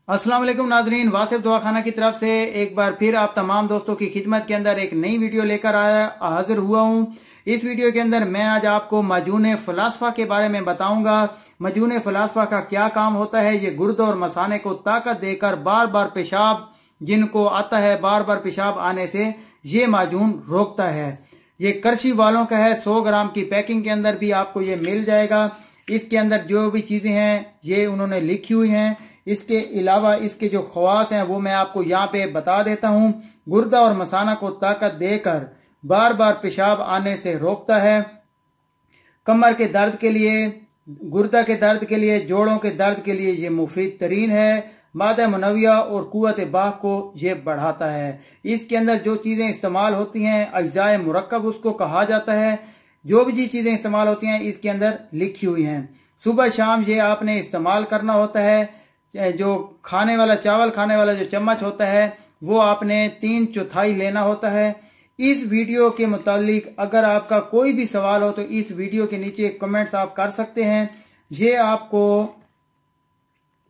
अस्सलाम वालेकुम नाजरीन, वासिफ दवाखाना की तरफ से एक बार फिर आप तमाम दोस्तों की खिदमत के अंदर एक नई वीडियो लेकर हाजिर हुआ हूँ। इस वीडियो के अंदर मैं आज आपको माजून फलासफा के बारे में बताऊंगा। माजून फलासफा का क्या काम होता है। ये गुर्दों और मसाने को ताकत देकर बार बार पेशाब जिनको आता है, बार बार पेशाब आने से ये माजून रोकता है। ये करशी वालों का है। 100 ग्राम की पैकिंग के अंदर भी आपको ये मिल जाएगा। इसके अंदर जो भी चीजें हैं ये उन्होंने लिखी हुई हैं। इसके अलावा इसके जो खवास हैं वो मैं आपको यहाँ पे बता देता हूँ। गुर्दा और मसाना को ताकत देकर बार बार पेशाब आने से रोकता है। कमर के दर्द के लिए, गुर्दा के दर्द के लिए, जोड़ों के दर्द के लिए ये मुफीद तरीन है। मादा मुनव्विया और कुव्वत बाह को ये बढ़ाता है। इसके अंदर जो चीजें इस्तेमाल होती हैं, अज्जाए मुरक्कब उसको कहा जाता है। जो भी चीजें इस्तेमाल होती हैं इसके अंदर लिखी हुई हैं। सुबह शाम ये आपने इस्तेमाल करना होता है। जो खाने वाला चावल खाने वाला जो चम्मच होता है वो आपने 3/4 लेना होता है। इस वीडियो के मुतालिक अगर आपका कोई भी सवाल हो तो इस वीडियो के नीचे कमेंट्स आप कर सकते हैं। ये आपको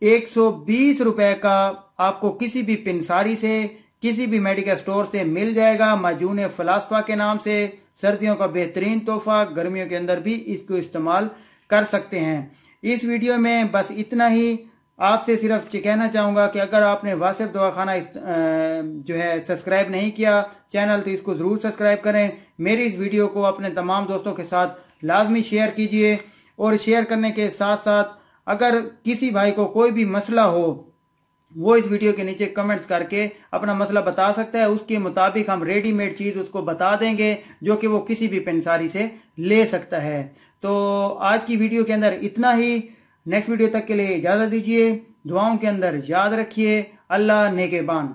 120 रुपए का आपको किसी भी पिंसारी से, किसी भी मेडिकल स्टोर से मिल जाएगा। माजून फलासफा के नाम से सर्दियों का बेहतरीन तोहफा, गर्मियों के अंदर भी इसको इस्तेमाल कर सकते हैं। इस वीडियो में बस इतना ही। आपसे सिर्फ कहना चाहूंगा कि अगर आपने वासिफ दवाखाना जो है सब्सक्राइब नहीं किया चैनल तो इसको जरूर सब्सक्राइब करें। मेरी इस वीडियो को अपने तमाम दोस्तों के साथ लाजमी शेयर कीजिए। और शेयर करने के साथ साथ अगर किसी भाई को कोई भी मसला हो वो इस वीडियो के नीचे कमेंट्स करके अपना मसला बता सकता है। उसके मुताबिक हम रेडीमेड चीज उसको बता देंगे जो कि वो किसी भी पेंसारी से ले सकता है। तो आज की वीडियो के अंदर इतना ही। नेक्स्ट वीडियो तक के लिए इजाजत दीजिए। दुआओं के अंदर याद रखिए। अल्लाह नेगेबान।